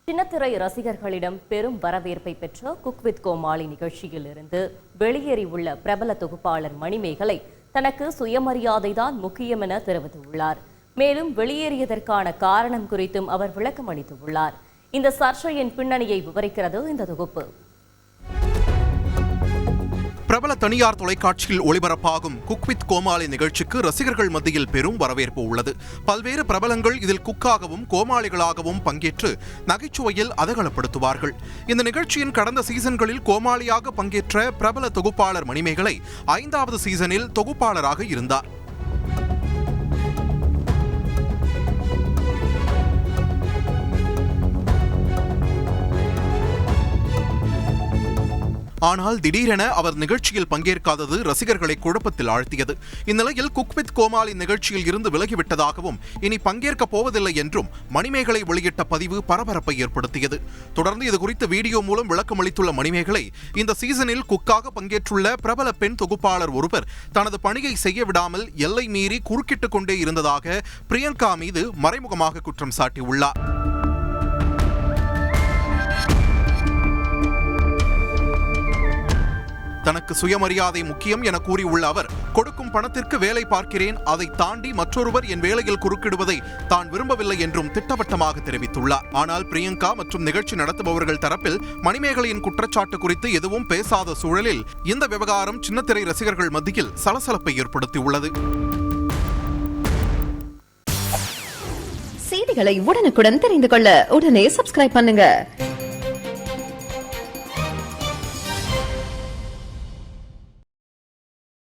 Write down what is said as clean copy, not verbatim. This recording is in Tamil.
சின்னத்திரை ரசிகர்களிடம் பெரும் வரவேற்பை பெற்ற குக் வித் கோமாளி நிகழ்ச்சியில் இருந்து வெளியேறியுள்ள பிரபல தொகுப்பாளர் மணிமேகலை தனக்கு சுயமரியாதைதான் முக்கியம் என தெரிவித்துள்ளார். மேலும் வெளியேறியதற்கான காரணம் குறித்தும் அவர் விளக்கம் அளித்துள்ளார். இந்த சர்ச்சையின் பின்னணியை விவரிக்கிறது இந்த தொகுப்பு. பிரபல தனியார் தொலைக்காட்சியில் ஒளிபரப்பாகும் குக் வித் கோமாளி நிகழ்ச்சிக்கு ரசிகர்கள் மத்தியில் பெரும் வரவேற்பு உள்ளது. பல்வேறு பிரபலங்கள் இதில் குக்காகவும் கோமாளிகளாகவும் பங்கேற்று நகைச்சுவையில் அதகலப்படுத்துவார்கள். இந்த நிகழ்ச்சியின் கடந்த சீசன்களில் கோமாளியாக பங்கேற்ற பிரபல தொகுப்பாளர் மணிமேகலை 5வது சீசனில் தொகுப்பாளராக இருந்தார். ஆனால் திடீரென அவர் நிகழ்ச்சியில் பங்கேற்காதது ரசிகர்களை குழப்பத்தில் ஆழ்த்தியது. இந்நிலையில் குக் வித் கோமாளி நிகழ்ச்சியில் இருந்து விலகிவிட்டதாகவும் இனி பங்கேற்கப் போவதில்லை என்றும் மணிமேகலை வெளியிட்ட பதிவு பரபரப்பை ஏற்படுத்தியது. தொடர்ந்து இதுகுறித்து வீடியோ மூலம் விளக்கமளித்துள்ள மணிமேகலை, இந்த சீசனில் குக்காக பங்கேற்றுள்ள பிரபல பெண் தொகுப்பாளர் ஒருவர் தனது பணியை செய்ய விடாமல் எல்லை மீறி குறுக்கிட்டுக் கொண்டே இருந்ததாக பிரியங்கா மீது மறைமுகமாக குற்றம் சாட்டியுள்ளார். தனக்கு சுயமரியாதை முக்கியம் என கூறியுள்ள அவர், கொடுக்கும் பணத்திற்கு வேலை பார்க்கிறேன், அதை தாண்டி மற்றொருவர் என் வேலையில் குறுக்கிடுவதை தான் விரும்பவில்லை என்றும் திட்டவட்டமாக தெரிவித்துள்ளார். ஆனால் பிரியங்கா மற்றும் நிகழ்ச்சி நடத்துபவர்கள் தரப்பில் மணிமேகலையின் குற்றச்சாட்டு குறித்து எதுவும் பேசாத சூழலில் இந்த விவகாரம் சின்னத்திரை ரசிகர்கள் மத்தியில் சலசலப்பை ஏற்படுத்தியுள்ளது. செய்திகளை உடனுக்குடன் தெரிந்து கொள்ள உடனே சப்ஸ்கிரைப் பண்ணுங்க.